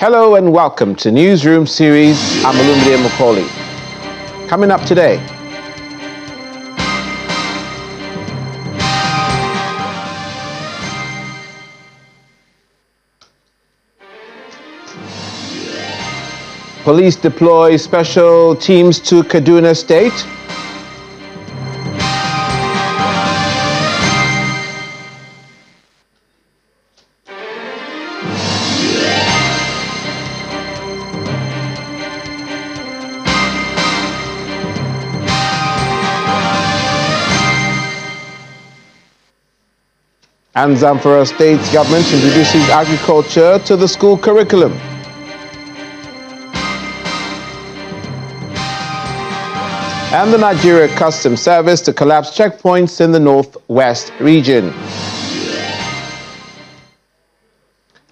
Hello and welcome to Newsroom series. I'm Olumide Macaulay. Coming up today, police deploy special teams to Kaduna State. And Zamfara State government introduces agriculture to the school curriculum. And the Nigeria Customs Service to collapse checkpoints in the Northwest region.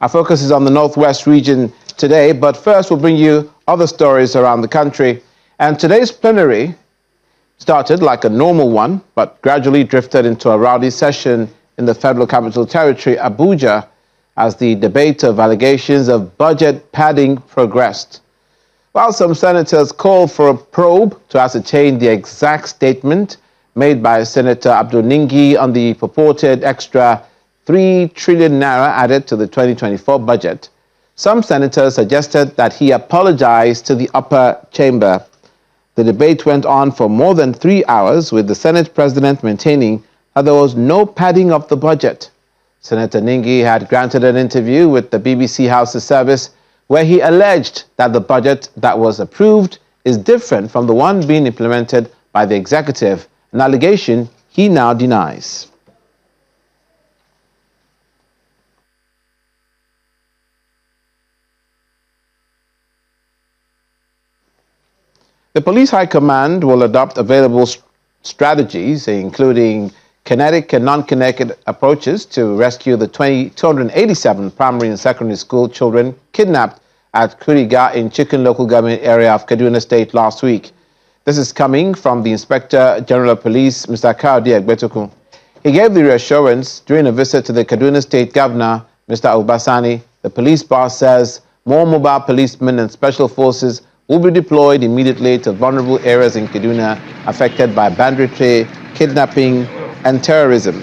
Our focus is on the Northwest region today, but first we'll bring you other stories around the country. And today's plenary started like a normal one, but gradually drifted into a rowdy session in the Federal Capital Territory, Abuja, as the debate of allegations of budget padding progressed. While some senators called for a probe to ascertain the exact statement made by Senator Abdul Ningi on the purported extra 3 trillion naira added to the 2024 budget, some senators suggested that he apologize to the upper chamber. The debate went on for more than 3 hours, with the Senate President maintaining that there was no padding of the budget. Senator Ningi had granted an interview with the BBC House's service where he alleged that the budget that was approved is different from the one being implemented by the executive, an allegation he now denies. The Police High Command will adopt available strategies, including kinetic and non-kinetic approaches to rescue the 287 primary and secondary school children kidnapped at Kuriga in Chicken local government area of Kaduna State last week. This is coming from the Inspector General of Police, Mr. Kaudi Egbetukun. He gave the reassurance during a visit to the Kaduna State Governor, Mr. Obasani. The police boss says more mobile policemen and special forces will be deployed immediately to vulnerable areas in Kaduna affected by banditry, kidnapping, and terrorism.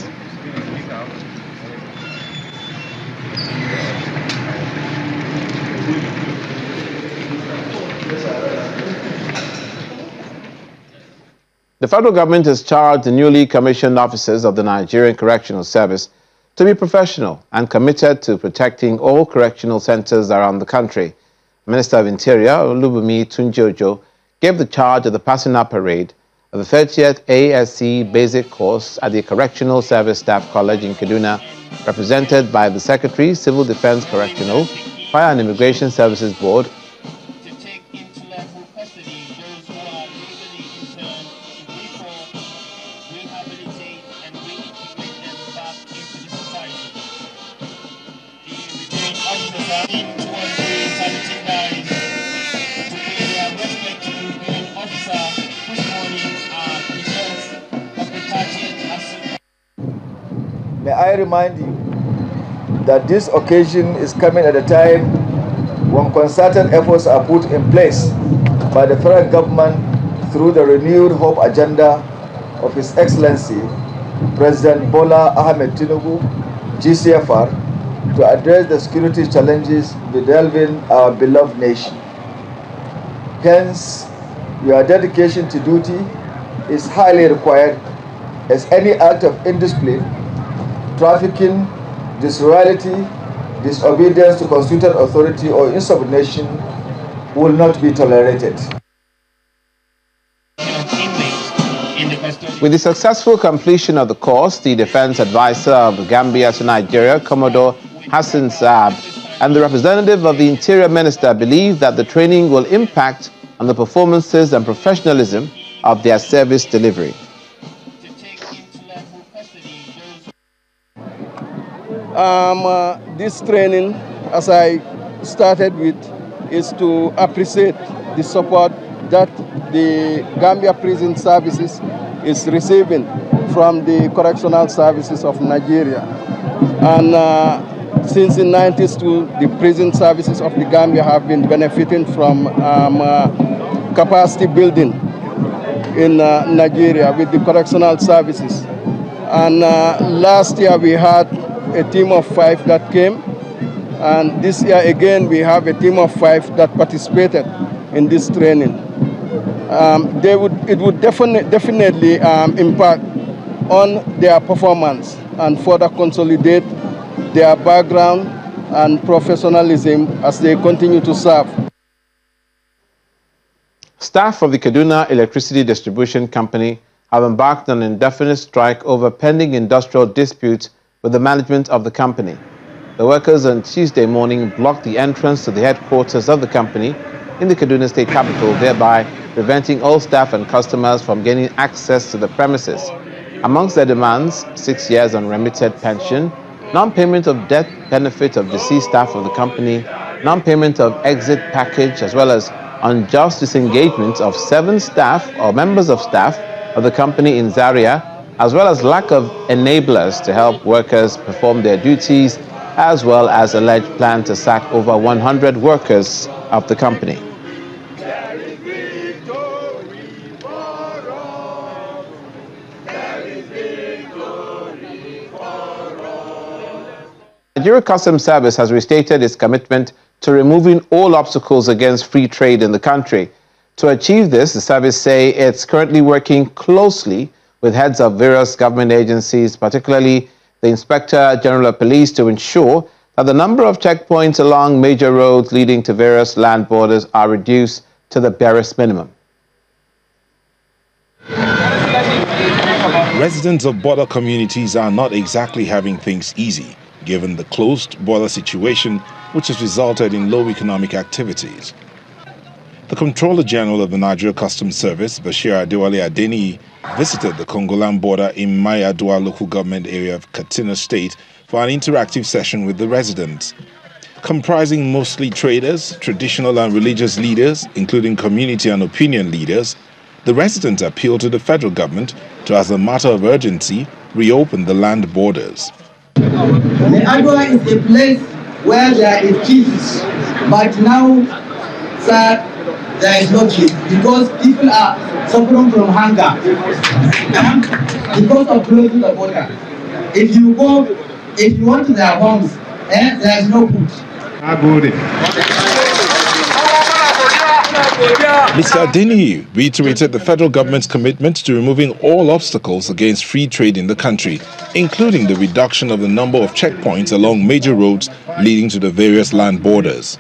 The federal government has charged the newly commissioned officers of the Nigerian Correctional Service to be professional and committed to protecting all correctional centers around the country. Minister of Interior, Olubunmi Tunjojo, gave the charge of the passing out parade of the 30th ASC Basic Course at the Correctional Service Staff College in Kaduna, represented by the Secretary, Civil Defense Correctional, Fire and Immigration Services Board. To take into lawful custody those who are legally interned to rehabilitate and reintegrate them back into the society. The reviewing officers are in 279 to pay their respect to the reviewing officer this morning. May I remind you that this occasion is coming at a time when concerted efforts are put in place by the federal government through the renewed hope agenda of His Excellency President Bola Ahmed Tinubu, GCFR, to address the security challenges bedeviling our beloved nation. Hence, your dedication to duty is highly required, as any act of indiscipline, trafficking, disloyalty, disobedience to constituted authority, or insubordination will not be tolerated. With the successful completion of the course, the defense advisor of Gambia to Nigeria, Commodore Hassan Saab, and the representative of the Interior Minister believe that the training will impact on the performances and professionalism of their service delivery. This training, as I started with, is to appreciate the support that the Gambia Prison Services is receiving from the Correctional Services of Nigeria. And since the 90s too, the prison services of the Gambia have been benefiting from capacity building in Nigeria with the correctional services. And last year we had a team of 5 that came, and this year again we have a team of 5 that participated in this training. It would definitely impact on their performance and further consolidate their background and professionalism as they continue to serve. Staff of the Kaduna Electricity Distribution Company have embarked on an indefinite strike over pending industrial disputes with the management of the company. The workers on Tuesday morning blocked the entrance to the headquarters of the company in the Kaduna state capital, thereby preventing all staff and customers from gaining access to the premises. Amongst their demands, 6 years unremitted pension, non-payment of death benefit of deceased staff of the company, non-payment of exit package, as well as unjust disengagement of 7 staff or members of staff of the company in Zaria, as well as lack of enablers to help workers perform their duties, as well as alleged plan to sack over 100 workers of the company. Nigeria Customs Service has restated its commitment to removing all obstacles against free trade in the country. To achieve this, the service say it's currently working closely with heads of various government agencies, particularly the Inspector General of Police, to ensure that the number of checkpoints along major roads leading to various land borders are reduced to the barest minimum. Residents of border communities are not exactly having things easy, given the closed border situation, which has resulted in low economic activities. The Controller General of the Nigeria Customs Service, Bashir Adewale Adeniyi, visited the Congolan border in Mayadua local government area of Kaduna State for an interactive session with the residents. Comprising mostly traders, traditional and religious leaders, including community and opinion leaders, the residents appealed to the federal government to, as a matter of urgency, reopen the land borders. Mayadua is a place where there is peace, but now, sir, there is no peace because people are suffering from hunger because of closing the border. If you want to their homes, there is no food. Mr. Adeniyi reiterated the federal government's commitment to removing all obstacles against free trade in the country, including the reduction of the number of checkpoints along major roads leading to the various land borders.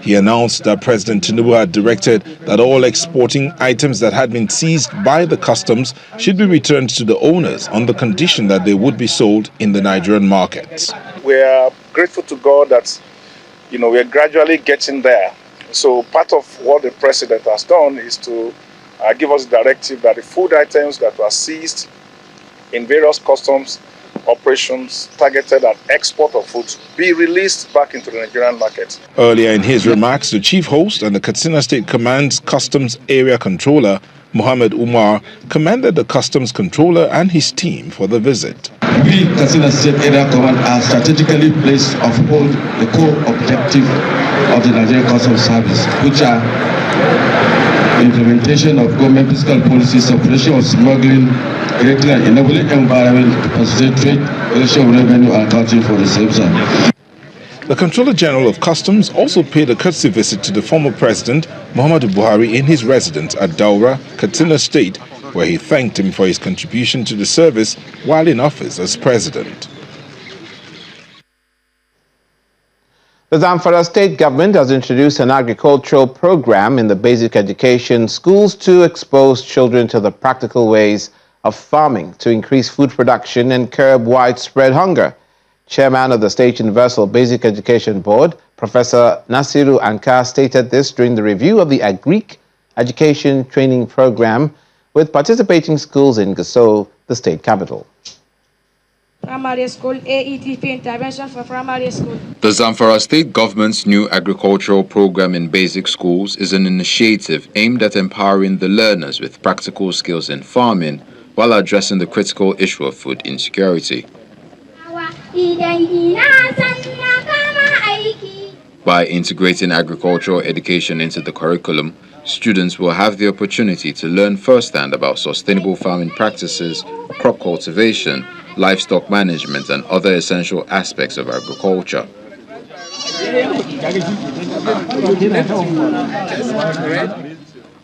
He announced that President Tinubu had directed that all exporting items that had been seized by the customs should be returned to the owners on the condition that they would be sold in the Nigerian markets. We are grateful to God that, we are gradually getting there. So part of what the president has done is to give us the directive that the food items that were seized in various customs operations targeted at export of food be released back into the Nigerian market. Earlier in his remarks, the chief host and the Katsina State Command's Customs Area Controller, Muhammad Umar, commended the Customs Controller and his team for the visit. We, Katsina State Area Command, are strategically placed to uphold the core objective of the Nigerian Customs Service, which are implementation of government fiscal policies, suppression of smuggling, creating an enabling environment to facilitate trade, collection of revenue, and accounting for the same side. The Controller General of Customs also paid a courtesy visit to the former President, Muhammadu Buhari, in his residence at Daura, Katsina State, where he thanked him for his contribution to the service while in office as President. The Zamfara state government has introduced an agricultural program in the basic education schools to expose children to the practical ways of farming to increase food production and curb widespread hunger. Chairman of the State Universal Basic Education Board, Professor Nasiru Ankar, stated this during the review of the Agric Education Training Program with participating schools in Gusau, the state capital. Primary school, AETP intervention for primary school. The Zamfara state government's new agricultural program in basic schools is an initiative aimed at empowering the learners with practical skills in farming while addressing the critical issue of food insecurity. By integrating agricultural education into the curriculum, students will have the opportunity to learn firsthand about sustainable farming practices, crop cultivation, livestock management, and other essential aspects of agriculture.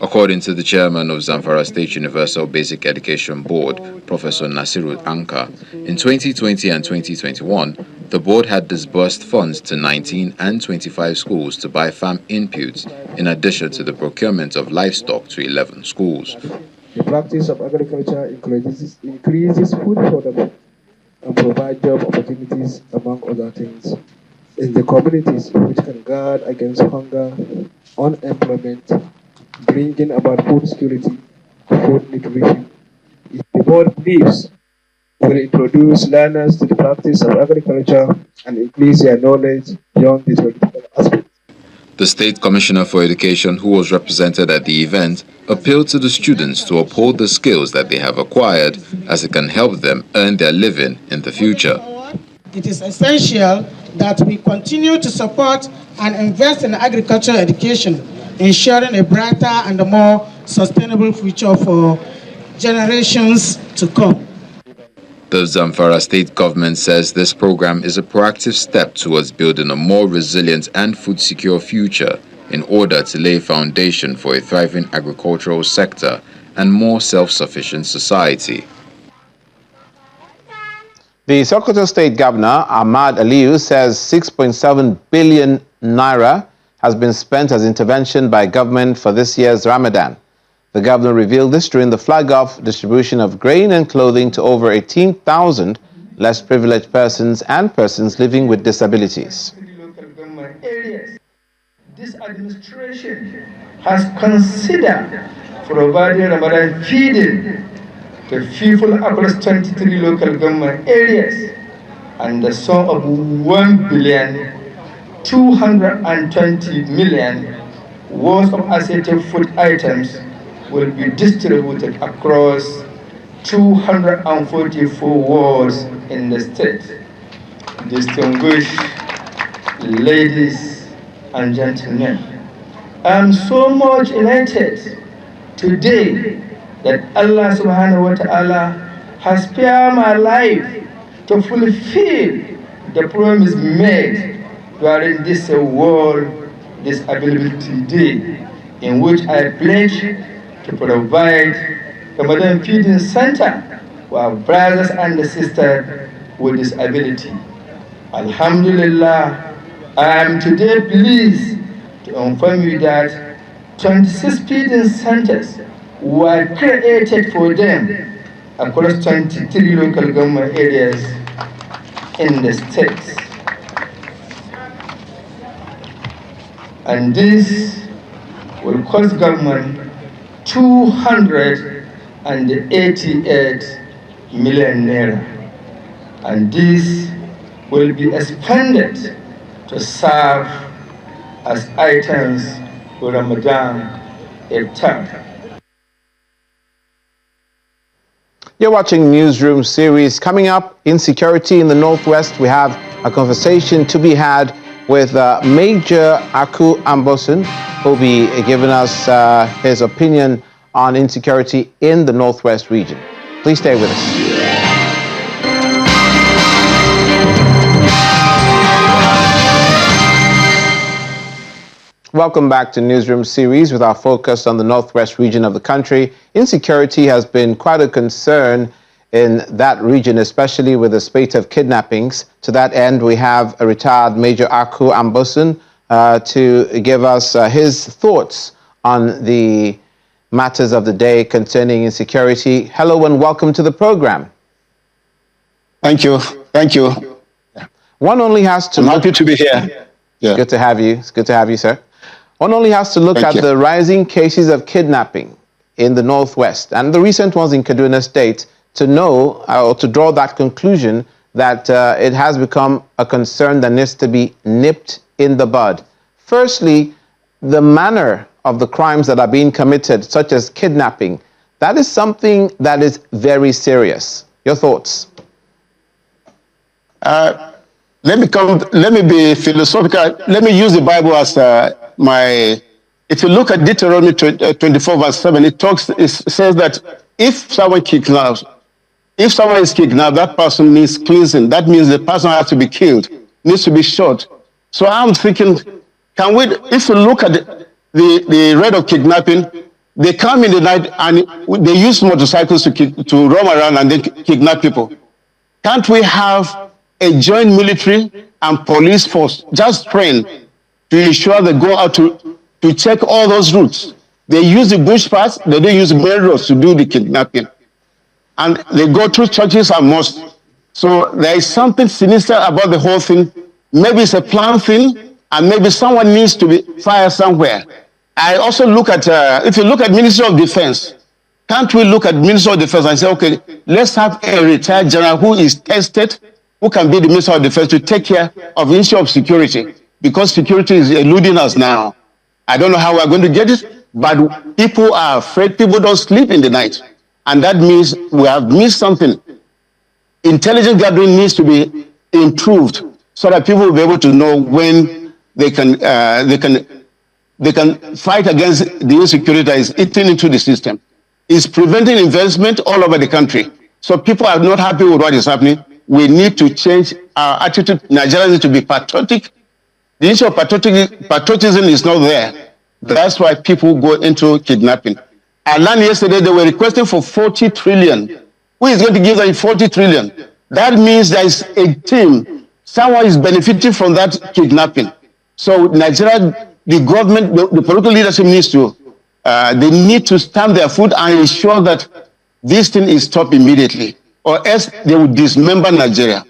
According to the chairman of Zamfara State Universal Basic Education Board, Professor Nasiru Anka, in 2020 and 2021, the board had disbursed funds to 19 and 25 schools to buy farm inputs, in addition to the procurement of livestock to 11 schools. The practice of agriculture increases food production and provide job opportunities, among other things, in the communities, which can guard against hunger, unemployment, bringing about food security, food nutrition. The board believes will introduce learners to the practice of agriculture and increase their knowledge beyond the theoretical aspect. The State Commissioner for Education, who was represented at the event, appealed to the students to uphold the skills that they have acquired, as it can help them earn their living in the future. It is essential that we continue to support and invest in agricultural education, ensuring a brighter and a more sustainable future for generations to come. The Zamfara state government says this program is a proactive step towards building a more resilient and food-secure future in order to lay foundation for a thriving agricultural sector and more self-sufficient society. The Sokoto State Governor, Ahmad Aliyu, says 6.7 billion naira has been spent as intervention by government for this year's Ramadan. The governor revealed this during the flag-off distribution of grain and clothing to over 18,000 less privileged persons and persons living with disabilities. This administration has considered providing Ramadan feeding to people across 23 local government areas, and the sum of 1,220,000,000 worth of essential food items will be distributed across 244 wards in the state. Distinguished ladies and gentlemen, I am so much elated today that Allah subhanahu wa ta'ala has spared my life to fulfill the promise made during this World Disability Day, in which I pledge to provide a Ramadan feeding center for our brothers and sisters with disability. Alhamdulillah, I am today pleased to inform you that 26 feeding centers were created for them across 23 local government areas in the state. And this will cost government 288 million naira, and this will be expanded to serve as items for Ramadan iftar. You're watching Newsroom series. Coming up, insecurity in the Northwest. We have a conversation to be had with Major Aku Ambosun, who will be giving us his opinion on insecurity in the Northwest region. Please stay with us. Welcome back to Newsroom series with our focus on the Northwest region of the country. Insecurity has been quite a concern in that region, especially with the spate of kidnappings. To that end, we have a retired Major Aku Ambosun to give us his thoughts on the matters of the day concerning insecurity. Hello and welcome to the program. Thank you. Thank you. One only has to I'm happy to be here. Yeah. Good to have you. It's good to have you, sir. One only has to look at the rising cases of kidnapping in the Northwest and the recent ones in Kaduna State to know or to draw that conclusion that it has become a concern that needs to be nipped in the bud. Firstly, the manner of the crimes that are being committed, such as kidnapping, that is something that is very serious. Your thoughts? Let me be philosophical. Let me use the Bible as my. If you look at Deuteronomy 24 verse 7, it says that if someone is kidnapped, that person needs cleansing. That means the person has to be killed, needs to be shot. So I'm thinking, can we? If you look at the rate of kidnapping, they come in the night and they use motorcycles to roam around and then kidnap people. Can't we have a joint military and police force just trained to ensure they go out to check all those routes? They use the bush paths, they don't use main roads to do the kidnapping. And they go through churches and mosques. So there is something sinister about the whole thing. Maybe it's a planned thing, and maybe someone needs to be fired somewhere. I also look at, if you look at Ministry of Defense, can't we look at Ministry of Defense and say, okay, let's have a retired general who is tested, who can be the Minister of Defense to take care of the issue of security, because security is eluding us now. I don't know how we're going to get it, but people are afraid. People don't sleep in the night. And that means we have missed something. Intelligence gathering needs to be improved so that people will be able to know when they can fight against the insecurity that is eating into the system. It's preventing investment all over the country. So people are not happy with what is happening. We need to change our attitude. Nigerians need to be patriotic. The issue of patriotism is not there. That's why people go into kidnapping. I learned yesterday they were requesting for 40 trillion. Who is going to give them 40 trillion? That means there is a team. Someone is benefiting from that kidnapping. So Nigeria, the government, the political leadership needs to, they need to stamp their foot and ensure that this thing is stopped immediately, or else they will dismember Nigeria.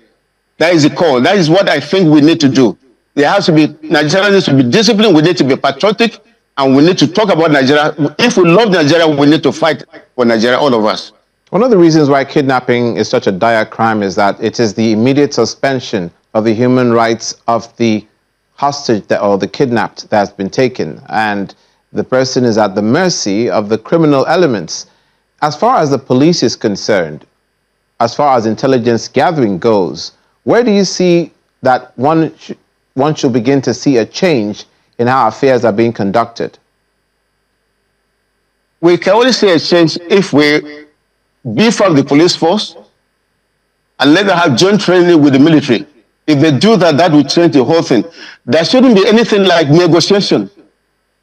That is the call. That is what I think we need to do. There has to be, Nigeria needs to be disciplined, we need to be patriotic, and we need to talk about Nigeria. If we love Nigeria, we need to fight for Nigeria, all of us. One of the reasons why kidnapping is such a dire crime is that it is the immediate suspension of the human rights of the hostage or the kidnapped that has been taken, and the person is at the mercy of the criminal elements. As far as the police is concerned, as far as intelligence gathering goes, where do you see that one should begin to see a change in how affairs are being conducted? We can only see a change if we beef up the police force and let them have joint training with the military. If they do that, that will change the whole thing. There shouldn't be anything like negotiation.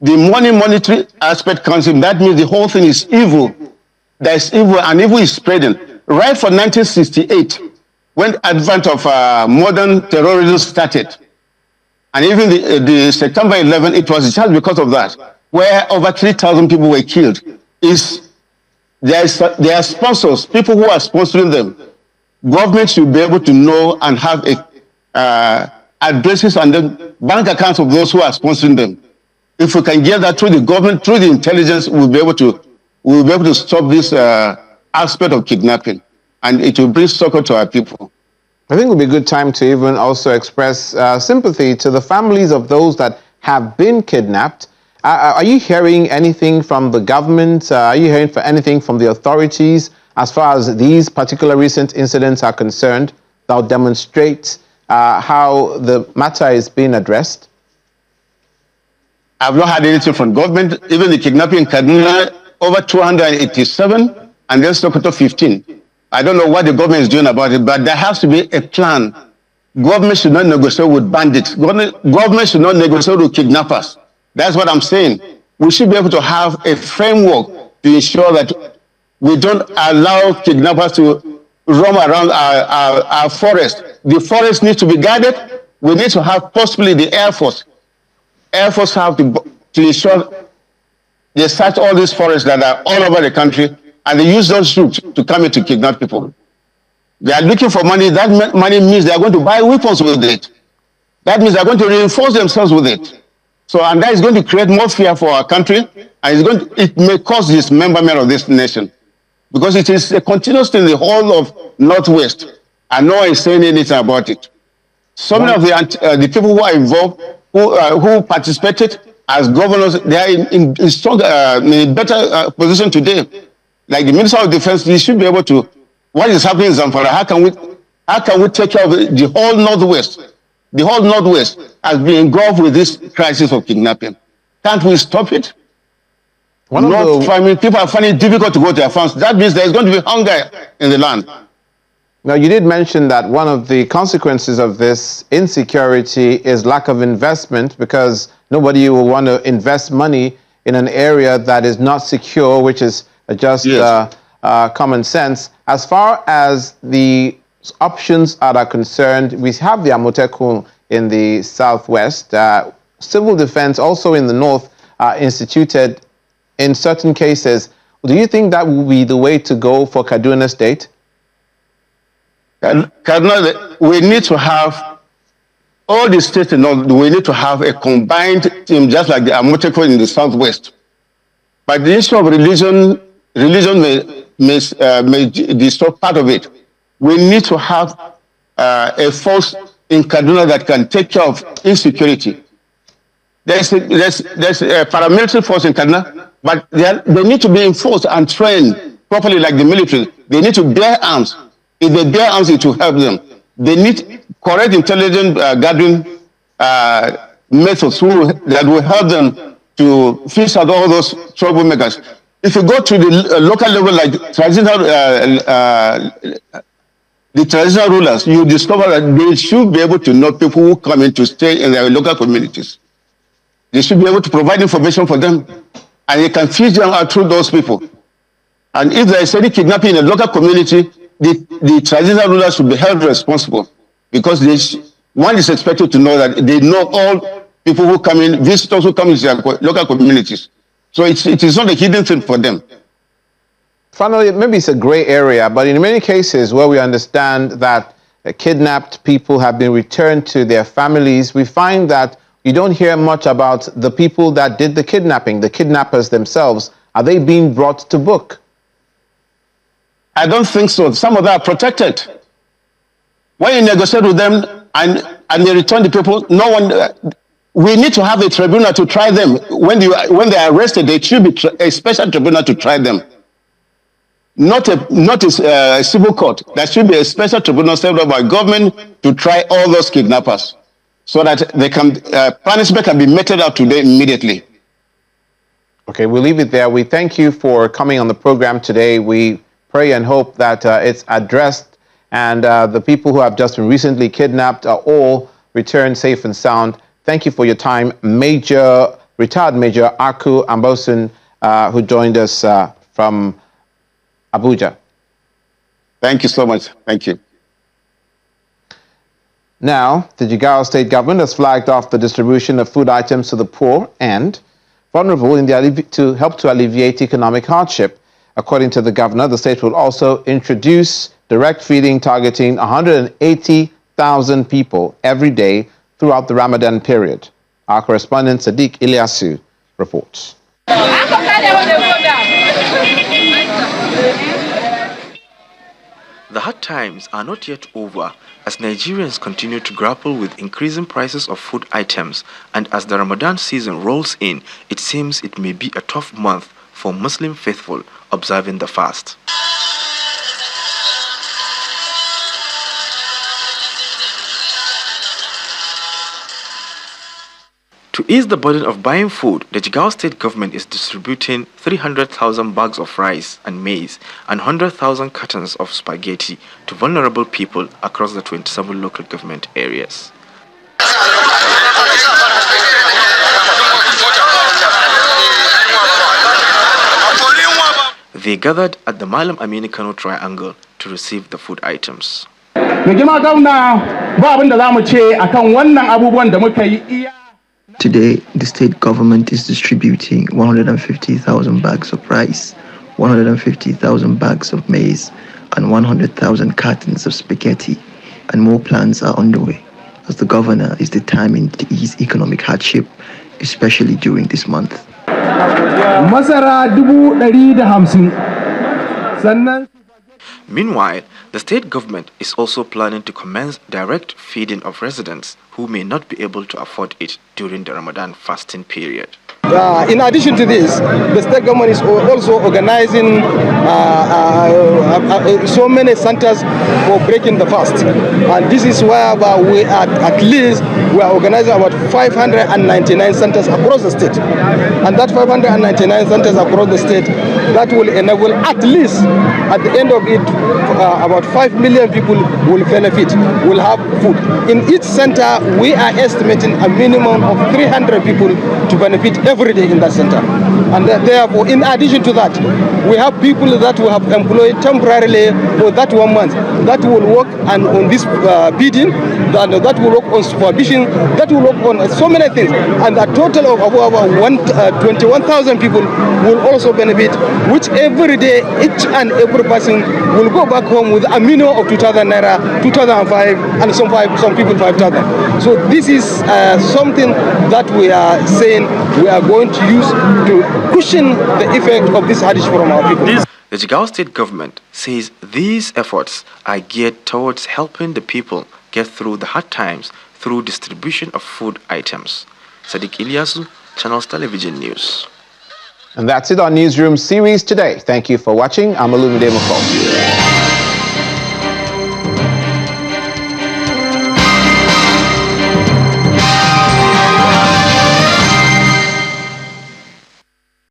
The monetary aspect comes in. That means the whole thing is evil. There is evil, and evil is spreading. Right from 1968, when the advent of modern terrorism started, and even the September 11, it was just because of that, where over 3,000 people were killed. There are sponsors, people who are sponsoring them. Government should be able to know and have addresses and then bank accounts of those who are sponsoring them. If we can get that through the government, through the intelligence, we'll be able to stop this aspect of kidnapping, and it will bring succor to our people. I think it would be a good time to even also express sympathy to the families of those that have been kidnapped. Are you hearing anything from the government? Are you hearing anything from the authorities as far as these particular recent incidents are concerned that will demonstrate how the matter is being addressed? I've not had anything from government. Even the kidnapping in Kaduna, over 287, and then Sokoto 15. I don't know what the government is doing about it, but there has to be a plan. Government should not negotiate with bandits. Government should not negotiate with kidnappers. That's what I'm saying. We should be able to have a framework to ensure that we don't allow kidnappers to roam around our forest. The forest needs to be guarded. We need to have possibly the Air Force. Air Force have to ensure they search all these forests that are all over the country, and they use those routes to come in to kidnap people. They are looking for money. That money means they are going to buy weapons with it. That means they are going to reinforce themselves with it. So, and that is going to create more fear for our country, and it may cause dismemberment of this nation, because it is a continuous thing in the whole of Northwest, and no one is saying anything about it. So many of the people who are involved, who participated as governors, they are in a better position today. Like the Minister of Defense, he should be able to, what is happening in Zamfara, how can we take care of the whole Northwest? the whole Northwest has been engulfed with this crisis of kidnapping. Can't we stop it? People are finding it difficult to go to their farms. That means there's going to be hunger in the land. Now, you did mention that one of the consequences of this insecurity is lack of investment, because nobody will want to invest money in an area that is not secure, which is just common sense. As far as the options are concerned, we have the Amotekun in the southwest. Civil defense also in the north are instituted in certain cases. Do you think that will be the way to go for Kaduna State? Kaduna, we need to have all the states in North. We need to have a combined team, just like the Amotekun in the southwest. But the issue of religion may disturb part of it. We need to have a force in Kaduna that can take care of insecurity. There's a paramilitary force in Kaduna, but they need to be enforced and trained properly like the military. They need to bear arms. If they bear arms, it will help them. They need correct intelligence gathering methods that will help them to fish out all those troublemakers. If you go to the local level, like the traditional rulers, you discover that they should be able to know people who come in to stay in their local communities. They should be able to provide information for them, and they can fish them out through those people. And if there is any kidnapping in a local community, the traditional rulers should be held responsible, because one is expected to know that they know all people who come in, visitors who come into their local communities. So it is not a hidden thing for them. Finally, maybe it's a gray area, but in many cases where we understand that kidnapped people have been returned to their families, we find that you don't hear much about the people that did the kidnapping, the kidnappers themselves. Are they being brought to book? I don't think so. Some of them are protected. When you negotiate with them and they return the people, no one. We need to have a tribunal to try them. When they are arrested, there should be a special tribunal to try them. Not a civil court. There should be a special tribunal set up by government to try all those kidnappers, so that they can punishment can be meted out to them immediately. Okay, we'll leave it there. We thank you for coming on the program today. We pray and hope that it's addressed, and the people who have just been recently kidnapped are all returned safe and sound. Thank you for your time, retired Major Aku Ambosun, who joined us from Abuja. Thank you so much. Thank you. Now, the Jigawa state government has flagged off the distribution of food items to the poor and vulnerable to help to alleviate economic hardship. According to the governor, the state will also introduce direct feeding targeting 180,000 people every day throughout the Ramadan period. Our correspondent Sadiq Ilyasu reports. The hard times are not yet over as Nigerians continue to grapple with increasing prices of food items, and as the Ramadan season rolls in, it seems it may be a tough month for Muslim faithful observing the fast. To ease the burden of buying food, the Jigawa state government is distributing 300,000 bags of rice and maize and 100,000 cartons of spaghetti to vulnerable people across the 27 local government areas. They gathered at the Malam Amini Kano Triangle to receive the food items. Today, the state government is distributing 150,000 bags of rice, 150,000 bags of maize, and 100,000 cartons of spaghetti, and more plans are underway, as the governor is determined to ease economic hardship, especially during this month. Meanwhile, the state government is also planning to commence direct feeding of residents who may not be able to afford it during the Ramadan fasting period. in addition to this, the state government is also organizing so many centers for breaking the fast. And this is where we at least we are organizing about 599 centers across the state. And that 599 centers across the state, that will enable at least at the end of it, about 5 million people will benefit, will have food. In each center, we are estimating a minimum of 300 people to benefit every day in that center. And therefore, in addition to that, we have people that we have employed temporarily for that 1 month that will work and on this bidding, that will work on supervision, that will work on so many things. And a total of over 21,000 people will also benefit, which every day, each and every person will go back home with a minimum of 2,000 naira, 2,005, and some people 5,000. So this is something that we are saying we are going to use to cushion the effect of this hardship from our people. The Jigawa state government says these efforts are geared towards helping the people get through the hard times through distribution of food items. Sadiq Ilyasu, Channels Television News. And that's it on Newsroom series today. Thank you for watching. I'm Olumide Mako.